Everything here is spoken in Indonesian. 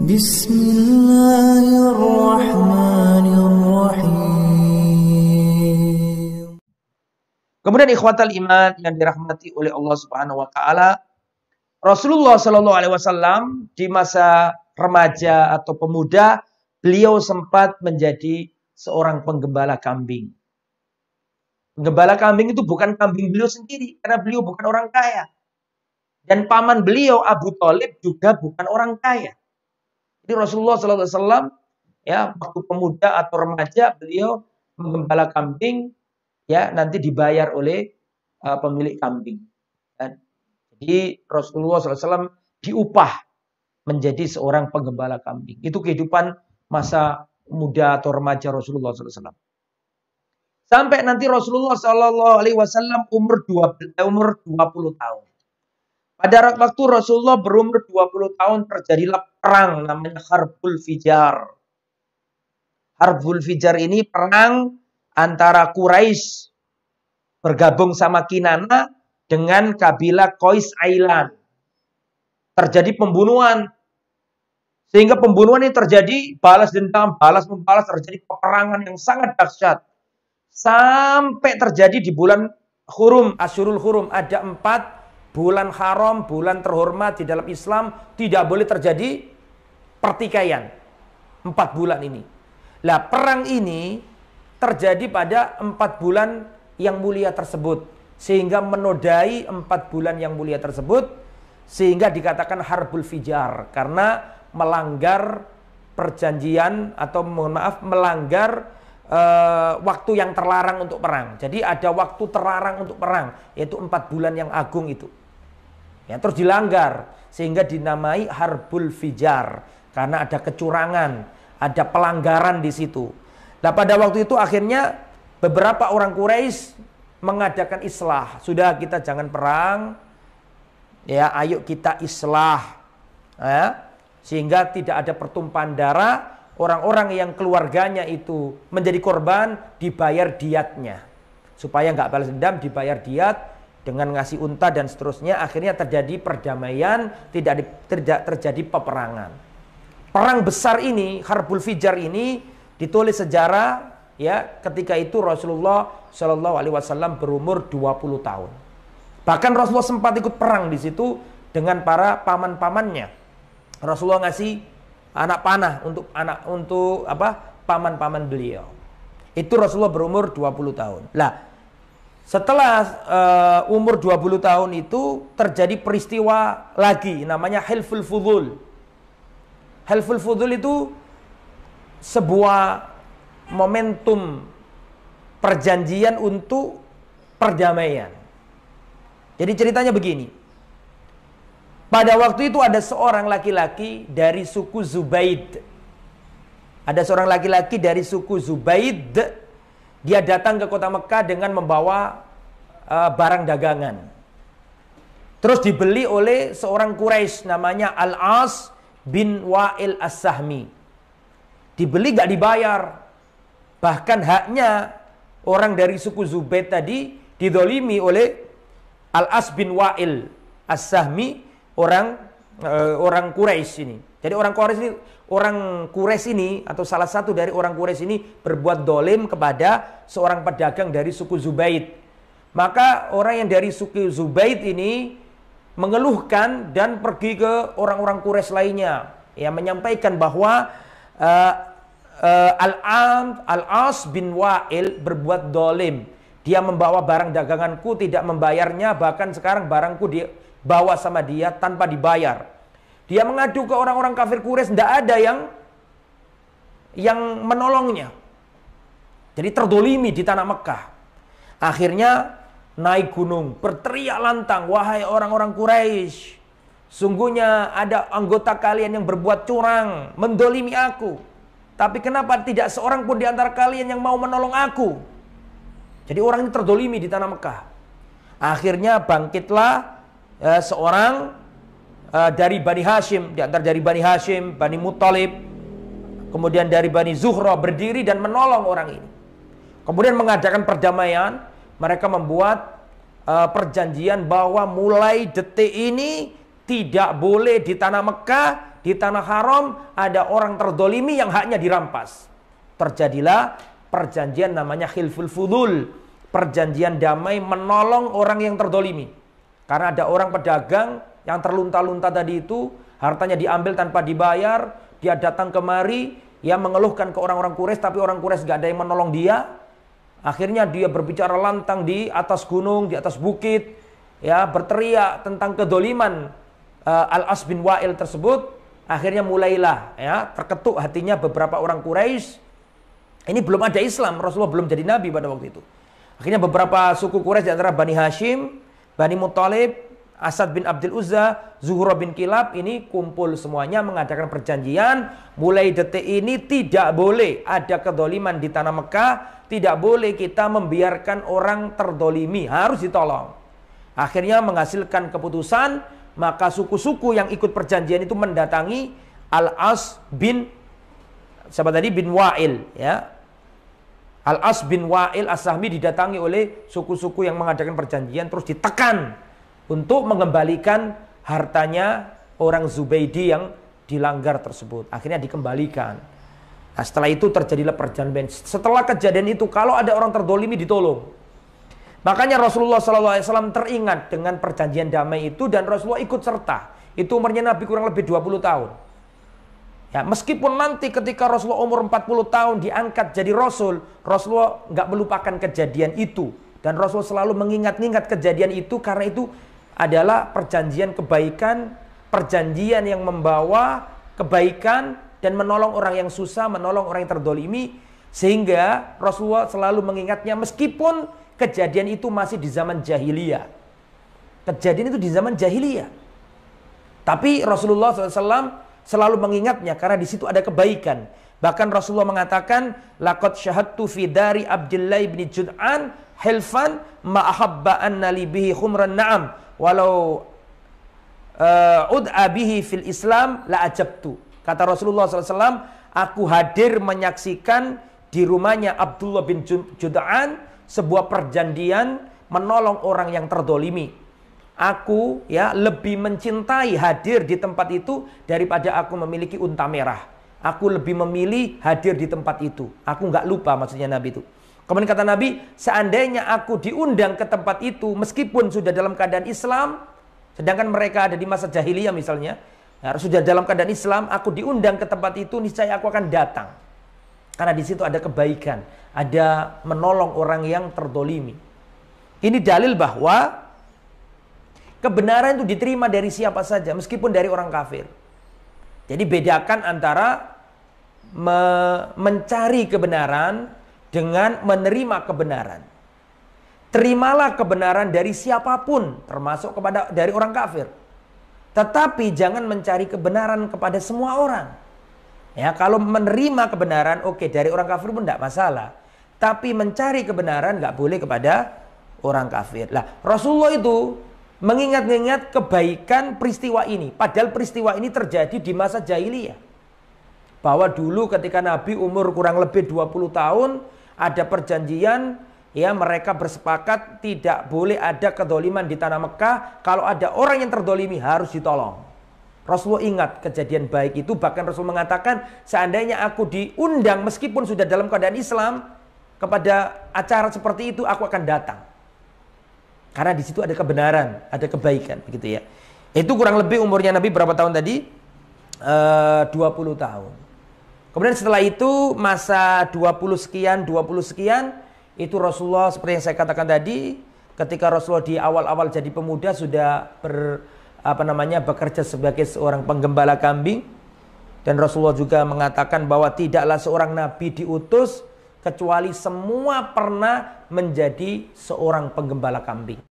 Bismillahirrahmanirrahim. Kemudian ikhwatal iman yang dirahmati oleh Allah Subhanahu wa taala, Rasulullah Shallallahu alaihi wasallam di masa remaja atau pemuda, beliau sempat menjadi seorang penggembala kambing. Penggembala kambing itu bukan kambing beliau sendiri, karena beliau bukan orang kaya. Dan paman beliau Abu Thalib juga bukan orang kaya. Jadi Rasulullah SAW ya waktu pemuda atau remaja beliau menggembala kambing, ya nanti dibayar oleh pemilik kambing. Jadi Rasulullah SAW diupah menjadi seorang penggembala kambing. Itu kehidupan masa muda atau remaja Rasulullah SAW. Sampai nanti Rasulullah SAW umur 20 tahun. Pada waktu Rasulullah berumur 20 tahun terjadilah perang namanya Harbul Fijar. Harbul Fijar ini perang antara Quraisy bergabung sama Kinana dengan kabilah Qais Ailan. Terjadi pembunuhan. Sehingga pembunuhan ini terjadi balas dendam, balas membalas, terjadi peperangan yang sangat dahsyat. Sampai terjadi di bulan Hurum, Asyurul Hurum, ada 4 bulan haram, bulan terhormat di dalam Islam, tidak boleh terjadi pertikaian. 4 bulan ini. Lah perang ini terjadi pada 4 bulan yang mulia tersebut. Sehingga menodai 4 bulan yang mulia tersebut. Sehingga dikatakan Harbul Fijar. Karena melanggar perjanjian atau mohon maaf melanggar waktu yang terlarang untuk perang. Jadi ada waktu terlarang untuk perang. Yaitu 4 bulan yang agung itu. Ya, terus dilanggar sehingga dinamai Harbul Fijar karena ada kecurangan, ada pelanggaran di situ. Nah, pada waktu itu akhirnya beberapa orang Quraisy mengadakan islah. Sudah kita jangan perang. Ya, ayo kita islah. Ya, sehingga tidak ada pertumpahan darah, orang-orang yang keluarganya itu menjadi korban dibayar diatnya. Supaya nggak balas dendam, dibayar diat dengan ngasih unta dan seterusnya. Akhirnya terjadi perdamaian, tidak terjadi peperangan. Perang besar ini, Harbul Fijar ini ditulis sejarah ya ketika itu Rasulullah Shallallahu alaihi wasallam berumur 20 tahun. Bahkan Rasulullah sempat ikut perang di situ dengan para paman-pamannya. Rasulullah ngasih anak panah untuk paman-paman beliau. Itu Rasulullah berumur 20 tahun. Lah, setelah umur 20 tahun itu terjadi peristiwa lagi namanya Hilful Fudul. Hilful Fudul itu sebuah momentum perjanjian untuk perdamaian. Jadi ceritanya begini. Pada waktu itu ada seorang laki-laki dari suku Zubaid. Ada seorang laki-laki dari suku Zubaid. Dia datang ke kota Mekah dengan membawa barang dagangan. Terus dibeli oleh seorang Quraisy namanya Al-As bin Wa'il As-Sahmi. Dibeli gak dibayar. Bahkan haknya orang dari suku Zubaid tadi didolimi oleh Al-As bin Wa'il As-Sahmi, orang Quraisy ini. Jadi orang Quraisy ini atau salah satu dari orang Quraisy ini berbuat dolim kepada seorang pedagang dari suku Zubaid. Maka orang yang dari suku Zubaid ini mengeluhkan dan pergi ke orang-orang Quraisy lainnya, ya menyampaikan bahwa Al-As bin Wa'il berbuat dolim. Dia membawa barang daganganku tidak membayarnya, bahkan sekarang barangku dibawa sama dia tanpa dibayar. Dia mengadu ke orang-orang kafir Quraisy, tidak ada yang menolongnya. Jadi terdolimi di tanah Mekah. Akhirnya naik gunung, berteriak lantang, wahai orang-orang Quraisy, sungguhnya ada anggota kalian yang berbuat curang, mendolimi aku. Tapi kenapa tidak seorang pun di antara kalian yang mau menolong aku? Jadi orang ini terdolimi di tanah Mekah. Akhirnya bangkitlah seorang dari Bani Hashim, di antara dari Bani Hashim, Bani Muttalib, kemudian dari Bani Zuhra berdiri dan menolong orang ini. Kemudian mengadakan perdamaian, mereka membuat perjanjian bahwa mulai detik ini tidak boleh di tanah Mekah di tanah haram ada orang terdolimi yang haknya dirampas. Terjadilah perjanjian namanya Khilful Fudul, perjanjian damai menolong orang yang terdolimi. Karena ada orang pedagang yang terlunta-lunta tadi itu, hartanya diambil tanpa dibayar, dia datang kemari, dia mengeluhkan ke orang-orang Quraisy, tapi orang Quraisy gak ada yang menolong dia. Akhirnya dia berbicara lantang di atas gunung, di atas bukit, ya, berteriak tentang kedoliman Al-As bin Wa'il tersebut. Akhirnya mulailah ya terketuk hatinya beberapa orang Quraisy. Ini belum ada Islam, Rasulullah belum jadi nabi pada waktu itu. Akhirnya beberapa suku Quraisy di antara Bani Hashim, Bani Muttalib, Asad bin Abdul Uzza, Zuhra bin Kilab ini kumpul semuanya mengadakan perjanjian. Mulai detik ini tidak boleh ada kedoliman di tanah Mekah, tidak boleh kita membiarkan orang terdolimi, harus ditolong. Akhirnya menghasilkan keputusan, maka suku-suku yang ikut perjanjian itu mendatangi Al-As bin Wa'il, ya. Al-As bin Wa'il As-Sahmi didatangi oleh suku-suku yang mengadakan perjanjian, terus ditekan untuk mengembalikan hartanya orang Zubaydi yang dilanggar tersebut. Akhirnya dikembalikan. Nah, setelah itu terjadilah perjanjian. Setelah kejadian itu, kalau ada orang terdolimi ditolong. Makanya Rasulullah SAW teringat dengan perjanjian damai itu, dan Rasulullah ikut serta. Itu umurnya Nabi kurang lebih 20 tahun. Ya, meskipun nanti ketika Rasulullah umur 40 tahun diangkat jadi Rasul, Rasulullah nggak melupakan kejadian itu. Dan Rasulullah selalu mengingat-ingat kejadian itu, karena itu adalah perjanjian kebaikan, perjanjian yang membawa kebaikan dan menolong orang yang susah, menolong orang yang terdolimi. Sehingga Rasulullah selalu mengingatnya meskipun kejadian itu masih di zaman jahiliyah. Kejadian itu di zaman jahiliyah. Tapi Rasulullah SAW selalu mengingatnya karena di situ ada kebaikan. Bahkan Rasulullah mengatakan, laqad syahadtu fi dari Abdullah bin Jud'an hilfan ma ahabba anna li bihi khumran na'am walau ud'a bihi fil Islam la ajabtu. Kata Rasulullah SAW, aku hadir menyaksikan di rumahnya Abdullah bin Jud'an sebuah perjanjian menolong orang yang terdolimi. Aku ya lebih mencintai hadir di tempat itu daripada aku memiliki unta merah. Aku lebih memilih hadir di tempat itu. Aku nggak lupa maksudnya Nabi itu. Kemudian kata Nabi, seandainya aku diundang ke tempat itu meskipun sudah dalam keadaan Islam, sedangkan mereka ada di masa jahiliyah misalnya, ya, sudah dalam keadaan Islam, aku diundang ke tempat itu, niscaya aku akan datang. Karena di situ ada kebaikan, ada menolong orang yang terdolimi. Ini dalil bahwa kebenaran itu diterima dari siapa saja, meskipun dari orang kafir. Jadi bedakan antara mencari kebenaran dengan menerima kebenaran. Terimalah kebenaran dari siapapun, termasuk dari orang kafir. Tetapi jangan mencari kebenaran kepada semua orang. Ya, kalau menerima kebenaran, oke, dari orang kafir pun tidak masalah. Tapi mencari kebenaran nggak boleh kepada orang kafir. Lah, Rasulullah itu mengingat-ingat kebaikan peristiwa ini. Padahal peristiwa ini terjadi di masa jahiliyah. Bahwa dulu ketika Nabi umur kurang lebih 20 tahun, ada perjanjian, ya, mereka bersepakat tidak boleh ada kedoliman di tanah Mekah. Kalau ada orang yang terdolimi harus ditolong. Rasulullah ingat kejadian baik itu. Bahkan Rasul mengatakan, seandainya aku diundang meskipun sudah dalam keadaan Islam kepada acara seperti itu, aku akan datang. Karena di situ ada kebenaran, ada kebaikan, begitu ya. Itu kurang lebih umurnya Nabi berapa tahun tadi? 20 tahun. Kemudian setelah itu masa 20 sekian, itu Rasulullah seperti yang saya katakan tadi, ketika Rasulullah di awal-awal jadi pemuda sudah bekerja sebagai seorang penggembala kambing, dan Rasulullah juga mengatakan bahwa tidaklah seorang nabi diutus kecuali semua pernah menjadi seorang penggembala kambing.